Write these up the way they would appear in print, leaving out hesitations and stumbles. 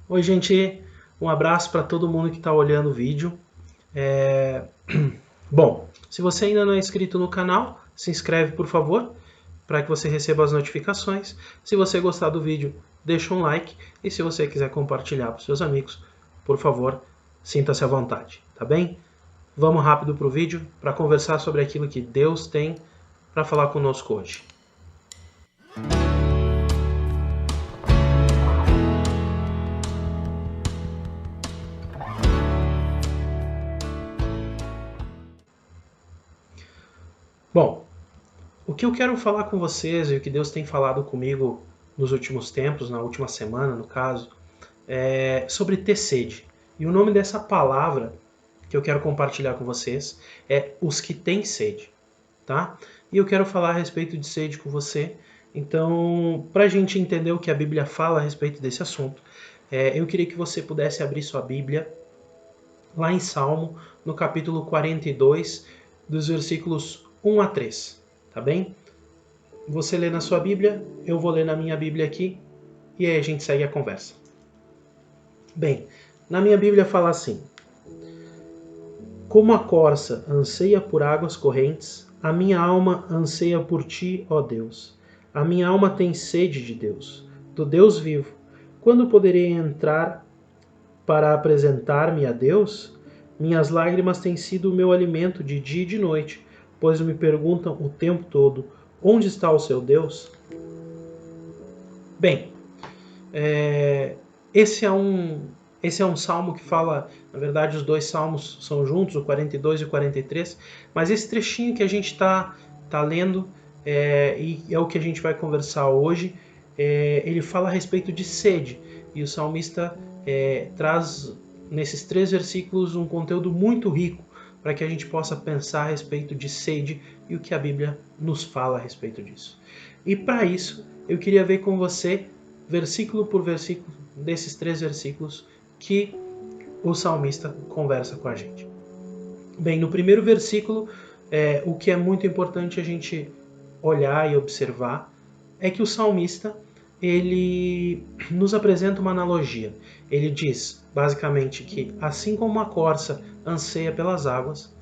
Oi, gente, um abraço para todo mundo que está olhando o vídeo. Bom, se você ainda não é inscrito no canal, se inscreve, por favor, para que você receba as notificações. Se você gostar do vídeo, deixa um like. E se você quiser compartilhar para os seus amigos, por favor, sinta-se à vontade, tá bem? Vamos rápido para o vídeo para conversar sobre aquilo que Deus tem para falar conosco hoje. Bom, o que eu quero falar com vocês e o que Deus tem falado comigo nos últimos tempos, na última semana, no caso, é sobre ter sede. E o nome dessa palavra que eu quero compartilhar com vocês é os que têm sede, tá? E eu quero falar a respeito de sede com você. Então, para a gente entender o que a Bíblia fala a respeito desse assunto, eu queria que você pudesse abrir sua Bíblia lá em Salmo, no capítulo 42, dos versículos 1 a 3, tá bem? Você lê na sua Bíblia, eu vou ler na minha Bíblia aqui, e aí a gente segue a conversa. Bem, na minha Bíblia fala assim: Como a corça anseia por águas correntes, a minha alma anseia por ti, ó Deus. A minha alma tem sede de Deus, do Deus vivo. Quando poderei entrar para apresentar-me a Deus? Minhas lágrimas têm sido o meu alimento de dia e de noite, pois me perguntam o tempo todo: onde está o seu Deus? Bem, esse é um salmo que fala, na verdade os dois salmos são juntos, o 42 e o 43, mas esse trechinho que a gente está lendo, e é o que a gente vai conversar hoje, ele fala a respeito de sede, e o salmista traz nesses 3 versículos um conteúdo muito rico para que a gente possa pensar a respeito de sede e o que a Bíblia nos fala a respeito disso. E para isso, eu queria ver com você, versículo por versículo, desses 3 versículos que o salmista conversa com a gente. Bem, no primeiro versículo, o que é muito importante a gente olhar e observar é que o salmista ele nos apresenta uma analogia. Ele diz, basicamente, que assim como a corça anseia pelas águas,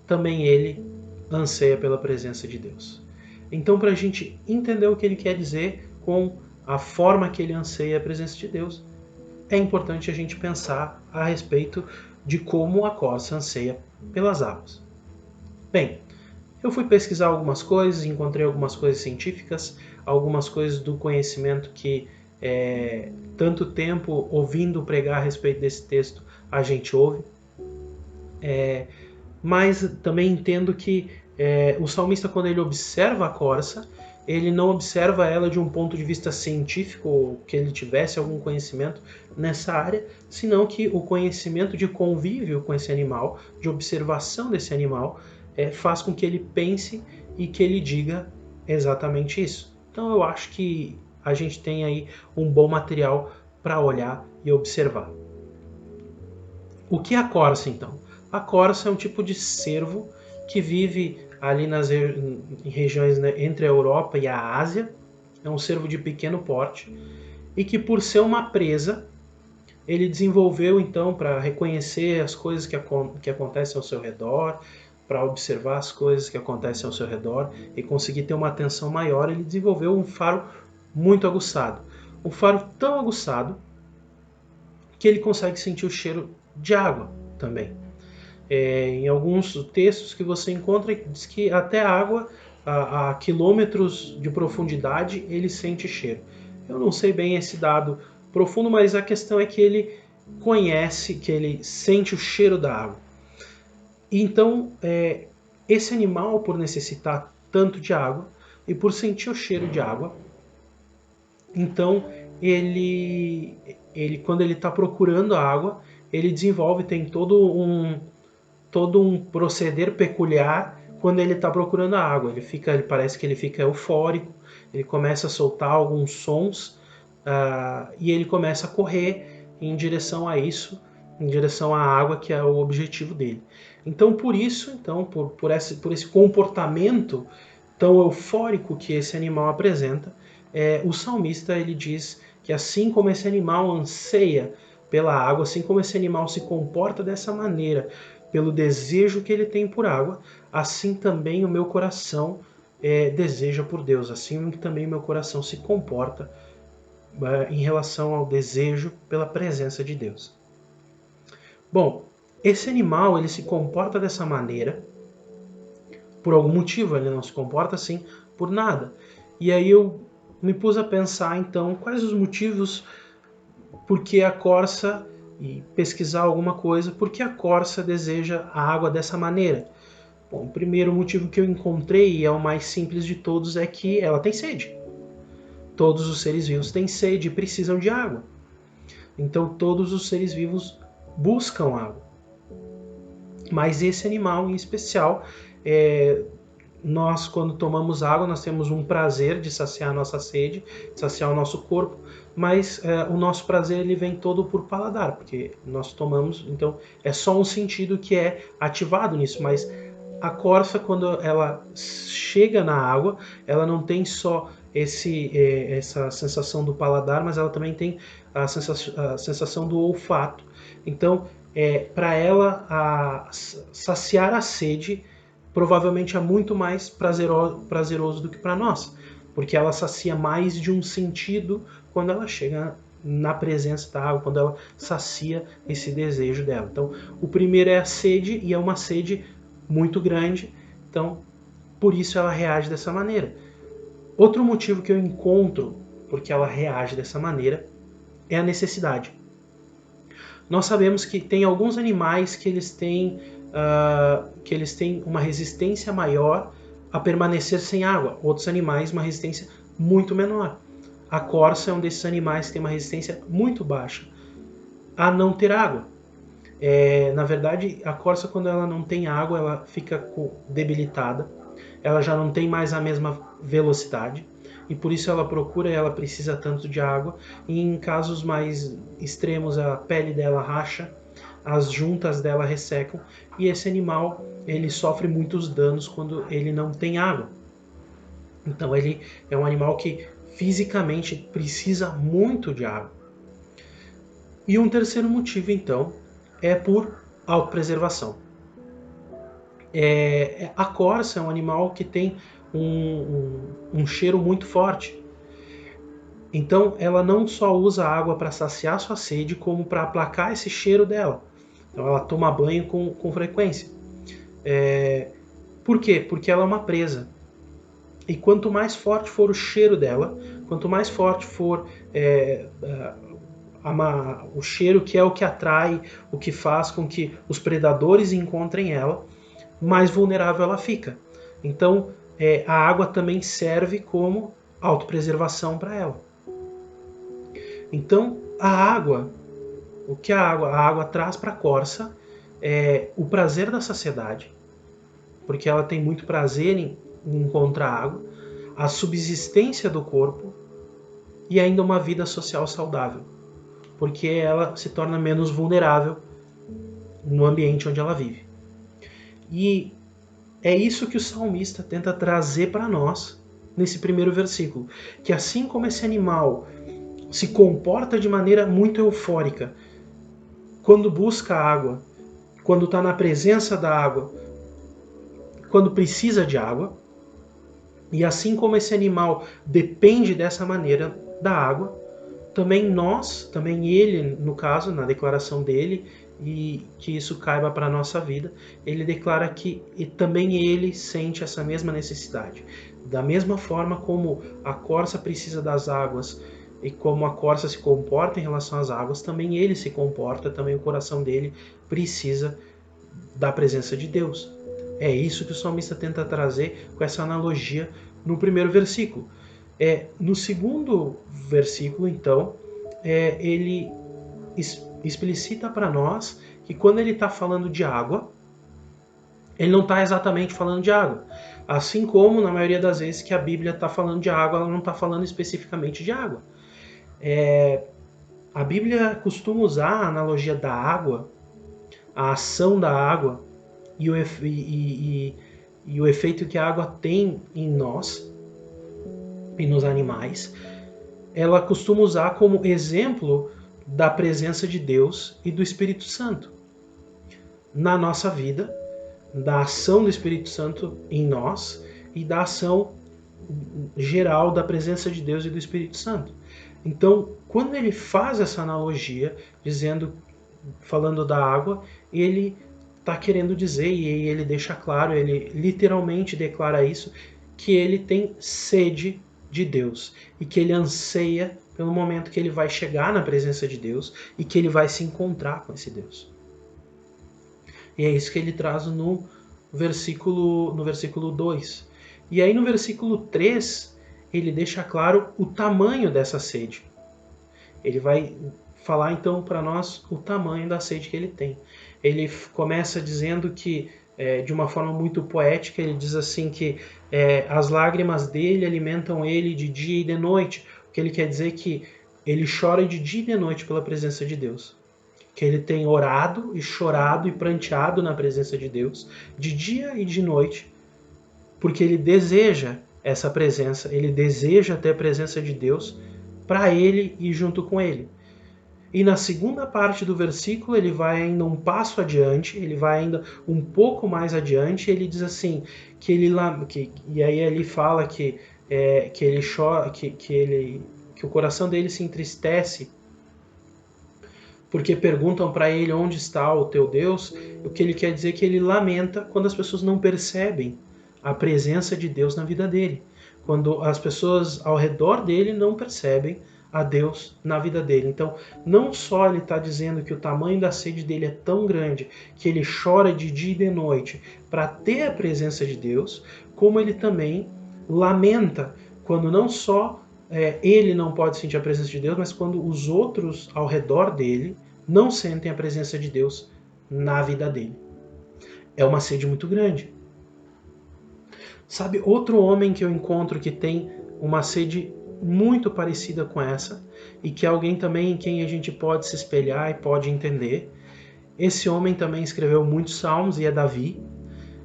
também ele anseia pela presença de Deus. Então, para a gente entender o que ele quer dizer com a forma que ele anseia a presença de Deus, é importante a gente pensar a respeito de como a corça anseia pelas águas. Bem, eu fui pesquisar algumas coisas, encontrei algumas coisas científicas, algumas coisas do conhecimento que tanto tempo ouvindo pregar a respeito desse texto a gente ouve. Mas também entendo que o salmista, quando ele observa a corça, ele não observa ela de um ponto de vista científico, ou que ele tivesse algum conhecimento nessa área, senão que o conhecimento de convívio com esse animal, de observação desse animal, faz com que ele pense e que ele diga exatamente isso. Então eu acho que a gente tem aí um bom material para olhar e observar. O que é a corça, então? A corça é um tipo de cervo que vive ali em regiões, né, entre a Europa e a Ásia. É um cervo de pequeno porte e que, por ser uma presa, ele desenvolveu então para reconhecer as coisas que acontecem ao seu redor, para observar as coisas que acontecem ao seu redor e conseguir ter uma atenção maior. Ele desenvolveu um faro muito aguçado, um faro tão aguçado que ele consegue sentir o cheiro de água também. Em alguns textos que você encontra, diz que até a água, a quilômetros de profundidade, ele sente cheiro. Eu não sei bem esse dado profundo, mas a questão é que ele conhece, que ele sente o cheiro da água. Então, esse animal, por necessitar tanto de água e por sentir o cheiro de água, então ele quando ele está procurando a água, ele desenvolve, tem todo um proceder peculiar quando ele está procurando a água. Ele parece que ele fica eufórico, ele começa a soltar alguns sons e ele começa a correr em direção a isso, em direção à água, que é o objetivo dele. Então, por isso, então, por esse comportamento tão eufórico que esse animal apresenta, o salmista ele diz que assim como esse animal anseia pela água, assim como esse animal se comporta dessa maneira, pelo desejo que ele tem por água, assim também o meu coração deseja por Deus, assim também o meu coração se comporta em relação ao desejo pela presença de Deus. Bom, esse animal ele se comporta dessa maneira por algum motivo, ele não se comporta assim por nada. E aí eu me pus a pensar então quais os motivos por que a corça, e pesquisar alguma coisa, por que a corça deseja a água dessa maneira. Bom, o primeiro motivo que eu encontrei, e é o mais simples de todos, é que ela tem sede. Todos os seres vivos têm sede e precisam de água. Então todos os seres vivos buscam água. Mas esse animal em especial, nós quando tomamos água, nós temos um prazer de saciar a nossa sede, de saciar o nosso corpo, mas o nosso prazer ele vem todo por paladar, porque nós tomamos, então é só um sentido que é ativado nisso, mas a corça quando ela chega na água, ela não tem só essa sensação do paladar, mas ela também tem a sensação do olfato. Então, para ela saciar a sede provavelmente é muito mais prazeroso do que para nós, porque ela sacia mais de um sentido quando ela chega na presença da água, quando ela sacia esse desejo dela. Então, o primeiro é a sede, e é uma sede muito grande, então por isso ela reage dessa maneira. Outro motivo que eu encontro porque ela reage dessa maneira é a necessidade. Nós sabemos que tem alguns animais que eles têm uma resistência maior a permanecer sem água, outros animais uma resistência muito menor. A corça é um desses animais que tem uma resistência muito baixa a não ter água. Na verdade, a corça quando ela não tem água, ela fica debilitada, ela já não tem mais a mesma velocidade, e por isso ela precisa tanto de água, e em casos mais extremos a pele dela racha, as juntas dela ressecam, e esse animal ele sofre muitos danos quando ele não tem água. Então ele é um animal que fisicamente precisa muito de água. E um terceiro motivo então é por autopreservação. A corça é um animal que tem um cheiro muito forte. Então ela não só usa a água para saciar sua sede, como para aplacar esse cheiro dela. Então ela toma banho com frequência. Por quê? Porque ela é uma presa. E quanto mais forte for o cheiro dela, quanto mais forte for o cheiro, que é o que atrai, o que faz com que os predadores encontrem ela, mais vulnerável ela fica. Então a água também serve como autopreservação para ela. Então a água, o que a água traz para a corça é o prazer da saciedade, porque ela tem muito prazer em encontrar água, a subsistência do corpo e ainda uma vida social saudável, porque ela se torna menos vulnerável no ambiente onde ela vive. E é isso que o salmista tenta trazer para nós nesse primeiro versículo, que assim como esse animal se comporta de maneira muito eufórica quando busca água, quando está na presença da água, quando precisa de água, e assim como esse animal depende dessa maneira da água, também ele, no caso, na declaração dele, e que isso caiba para a nossa vida, ele declara que também ele sente essa mesma necessidade. Da mesma forma como a corça precisa das águas e como a corça se comporta em relação às águas, também ele se comporta, também o coração dele precisa da presença de Deus. É isso que o salmista tenta trazer com essa analogia no primeiro versículo. No segundo versículo, então, ele explicita para nós que quando ele está falando de água, ele não está exatamente falando de água. Assim como, na maioria das vezes que a Bíblia está falando de água, ela não está falando especificamente de água. A Bíblia costuma usar a analogia da água, a ação da água e o efeito que a água tem em nós e nos animais, ela costuma usar como exemplo da presença de Deus e do Espírito Santo na nossa vida, da ação do Espírito Santo em nós e da ação geral da presença de Deus e do Espírito Santo. Então, quando ele faz essa analogia, falando da água, ele está querendo dizer, e ele deixa claro, ele literalmente declara isso, que ele tem sede de Deus e que ele anseia pelo momento que ele vai chegar na presença de Deus e que ele vai se encontrar com esse Deus. E é isso que ele traz no versículo 2. E aí no versículo 3, ele deixa claro o tamanho dessa sede. Ele vai falar então para nós o tamanho da sede que ele tem. Ele começa dizendo que, de uma forma muito poética, ele diz assim que as lágrimas dele alimentam ele de dia e de noite. O que ele quer dizer é que ele chora de dia e de noite pela presença de Deus. Que ele tem orado e chorado e pranteado na presença de Deus, de dia e de noite, porque ele deseja essa presença, ele deseja ter a presença de Deus para ele e junto com ele. E na segunda parte do versículo ele vai ainda um passo adiante, ele vai ainda um pouco mais adiante, ele diz assim, e aí ele fala que ele chora, que o coração dele se entristece porque perguntam para ele onde está o teu Deus. O que ele quer dizer é que ele lamenta quando as pessoas não percebem a presença de Deus na vida dele, quando as pessoas ao redor dele não percebem a Deus na vida dele. Então, não só ele está dizendo que o tamanho da sede dele é tão grande que ele chora de dia e de noite para ter a presença de Deus, como ele também lamenta quando não só ele não pode sentir a presença de Deus, mas quando os outros ao redor dele não sentem a presença de Deus na vida dele. É uma sede muito grande. Sabe, outro homem que eu encontro que tem uma sede muito parecida com essa, e que é alguém também em quem a gente pode se espelhar e pode entender. Esse homem também escreveu muitos salmos e é Davi,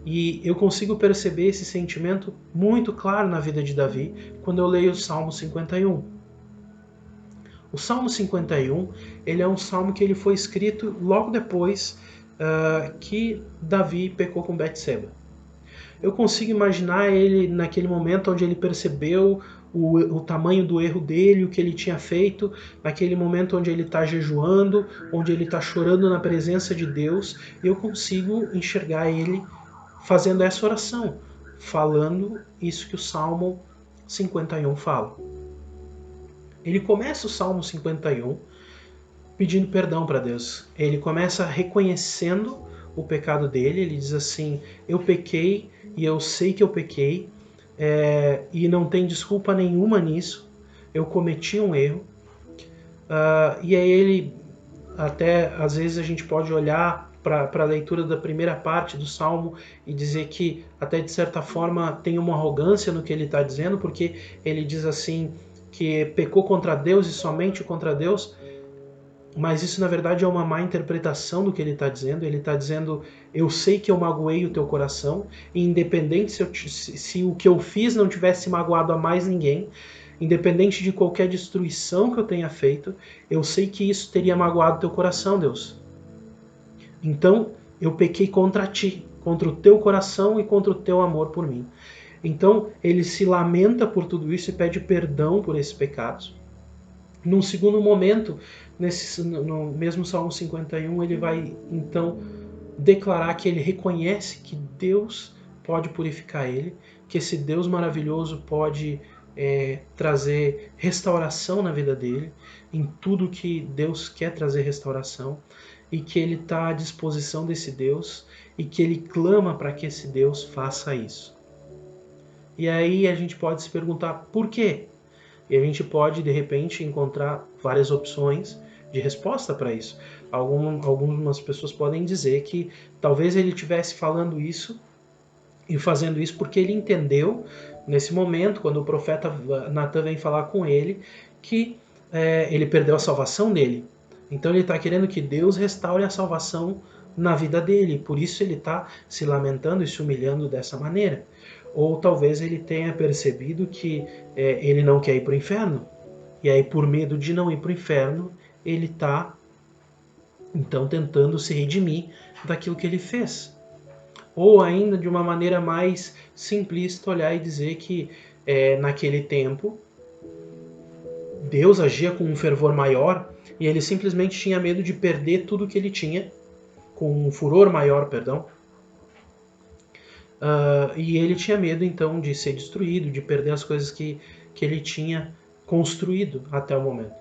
e eu consigo perceber esse sentimento muito claro na vida de Davi quando eu leio o Salmo 51. O Salmo 51, ele é um salmo que ele foi escrito logo depois que Davi pecou com Betseba. Eu consigo imaginar ele naquele momento onde ele percebeu o tamanho do erro dele, o que ele tinha feito, naquele momento onde ele está jejuando, onde ele está chorando na presença de Deus. Eu consigo enxergar ele fazendo essa oração, falando isso que o Salmo 51 fala. Ele começa o Salmo 51 pedindo perdão para Deus. Ele começa reconhecendo o pecado dele. Ele diz assim: eu pequei e eu sei que eu pequei, e não tem desculpa nenhuma nisso. Eu cometi um erro. E aí ele, até às vezes a gente pode olhar para a leitura da primeira parte do Salmo e dizer que até de certa forma tem uma arrogância no que ele está dizendo, porque ele diz assim que pecou contra Deus e somente contra Deus, mas isso na verdade é uma má interpretação do que ele está dizendo. Ele está dizendo: eu sei que eu magoei o teu coração, e independente se o que eu fiz não tivesse magoado a mais ninguém, independente de qualquer destruição que eu tenha feito, eu sei que isso teria magoado teu coração, Deus. Então eu pequei contra ti, contra o teu coração e contra o teu amor por mim. Então ele se lamenta por tudo isso e pede perdão por esses pecados. Num segundo momento, no mesmo Salmo 51, ele vai então declarar que ele reconhece que Deus pode purificar ele, que esse Deus maravilhoso pode trazer restauração na vida dele, em tudo que Deus quer trazer restauração, e que ele está à disposição desse Deus e que ele clama para que esse Deus faça isso. E aí a gente pode se perguntar por quê? E a gente pode, de repente, encontrar várias opções de resposta para isso. Algumas pessoas podem dizer que talvez ele estivesse falando isso e fazendo isso porque ele entendeu, nesse momento, quando o profeta Natan vem falar com ele, que ele perdeu a salvação dele. Então ele está querendo que Deus restaure a salvação na vida dele. Por isso ele está se lamentando e se humilhando dessa maneira. Ou talvez ele tenha percebido que ele não quer ir para o inferno. E aí, por medo de não ir para o inferno, ele está, então, tentando se redimir daquilo que ele fez. Ou ainda, de uma maneira mais simplista, olhar e dizer que naquele tempo Deus agia com um fervor maior e ele simplesmente tinha medo de perder tudo que ele tinha, com um furor maior, perdão. E ele tinha medo então de ser destruído, de perder as coisas que ele tinha construído até o momento.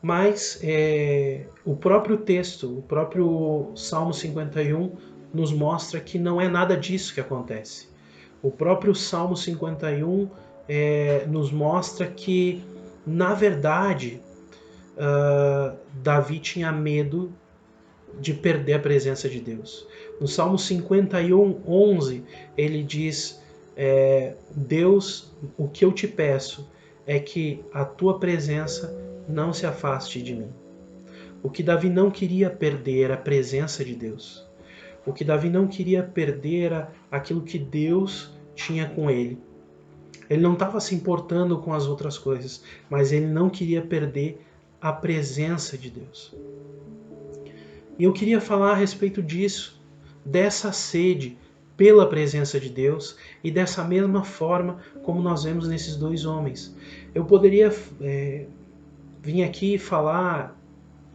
Mas o próprio texto, o próprio Salmo 51 nos mostra que não é nada disso que acontece. O próprio Salmo 51 nos mostra que, na verdade, Davi tinha medo de perder a presença de Deus. No Salmo 51, 11, ele diz: Deus, o que eu te peço é que a tua presença não se afaste de mim. O que Davi não queria perder era a presença de Deus. O que Davi não queria perder era aquilo que Deus tinha com ele. Ele não estava se importando com as outras coisas, mas ele não queria perder a presença de Deus. E eu queria falar a respeito disso, dessa sede pela presença de Deus e dessa mesma forma como nós vemos nesses dois homens. Eu poderia vir aqui falar,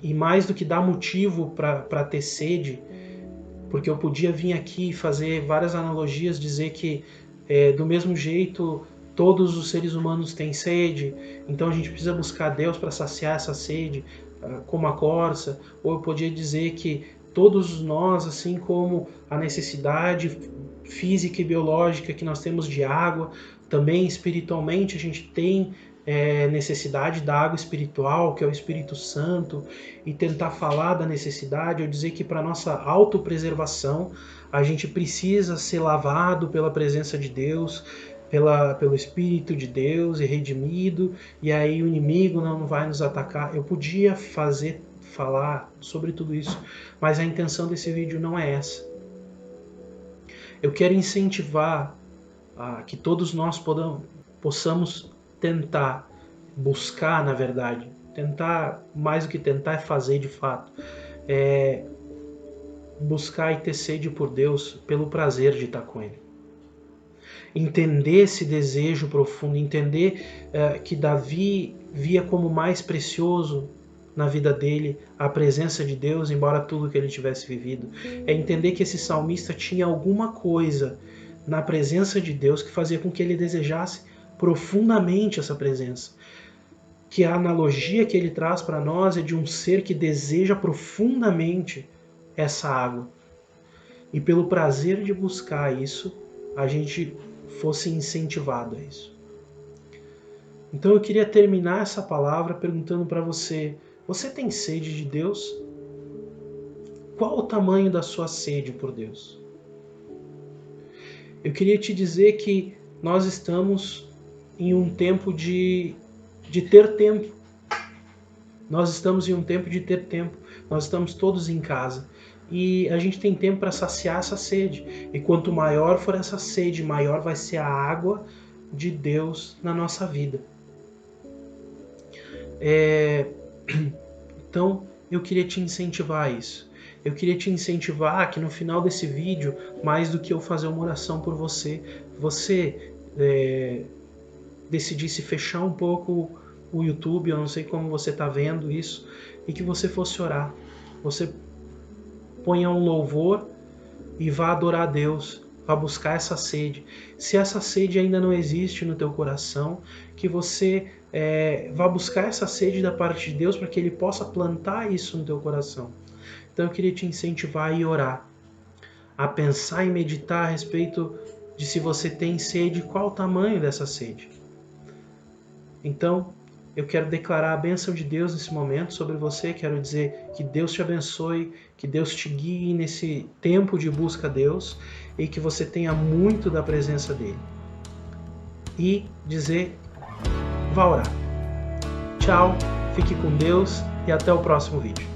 e mais do que dar motivo para ter sede, porque eu podia vir aqui e fazer várias analogias, dizer que do mesmo jeito todos os seres humanos têm sede, então a gente precisa buscar Deus para saciar essa sede, como a corça. Ou eu podia dizer que todos nós, assim como a necessidade física e biológica que nós temos de água, também espiritualmente a gente tem necessidade da água espiritual, que é o Espírito Santo, e tentar falar da necessidade, ou dizer que para nossa autopreservação a gente precisa ser lavado pela presença de Deus, pelo Espírito de Deus e redimido, e aí o inimigo não vai nos atacar. Eu podia falar sobre tudo isso, mas a intenção desse vídeo não é essa. Eu quero incentivar que todos nós possamos tentar, buscar, na verdade, tentar, mais do que tentar, é fazer de fato, buscar e ter sede por Deus pelo prazer de estar com Ele. Entender esse desejo profundo, entender que Davi via como mais precioso na vida dele a presença de Deus, embora tudo que ele tivesse vivido. É entender que esse salmista tinha alguma coisa na presença de Deus que fazia com que ele desejasse profundamente essa presença. Que a analogia que ele traz para nós é de um ser que deseja profundamente essa água. E pelo prazer de buscar isso, a gente fosse incentivado a isso. Então eu queria terminar essa palavra perguntando para você: você tem sede de Deus? Qual o tamanho da sua sede por Deus? Eu queria te dizer que nós estamos em um tempo de ter tempo. Nós estamos em um tempo de ter tempo. Nós estamos todos em casa. E a gente tem tempo para saciar essa sede. E quanto maior for essa sede, maior vai ser a água de Deus na nossa vida. Então, eu queria te incentivar a isso. Eu queria te incentivar que no final desse vídeo, mais do que eu fazer uma oração por você, você decidisse fechar um pouco o YouTube, eu não sei como você está vendo isso, e que você fosse orar. Você ponha um louvor e vá adorar a Deus, vá buscar essa sede. Se essa sede ainda não existe no teu coração, que você vá buscar essa sede da parte de Deus para que Ele possa plantar isso no teu coração. Então eu queria te incentivar a ir orar, a pensar e meditar a respeito de se você tem sede, qual o tamanho dessa sede. Então, eu quero declarar a bênção de Deus nesse momento sobre você. Quero dizer que Deus te abençoe, que Deus te guie nesse tempo de busca a Deus e que você tenha muito da presença dEle. E dizer, vá orar. Tchau, fique com Deus e até o próximo vídeo.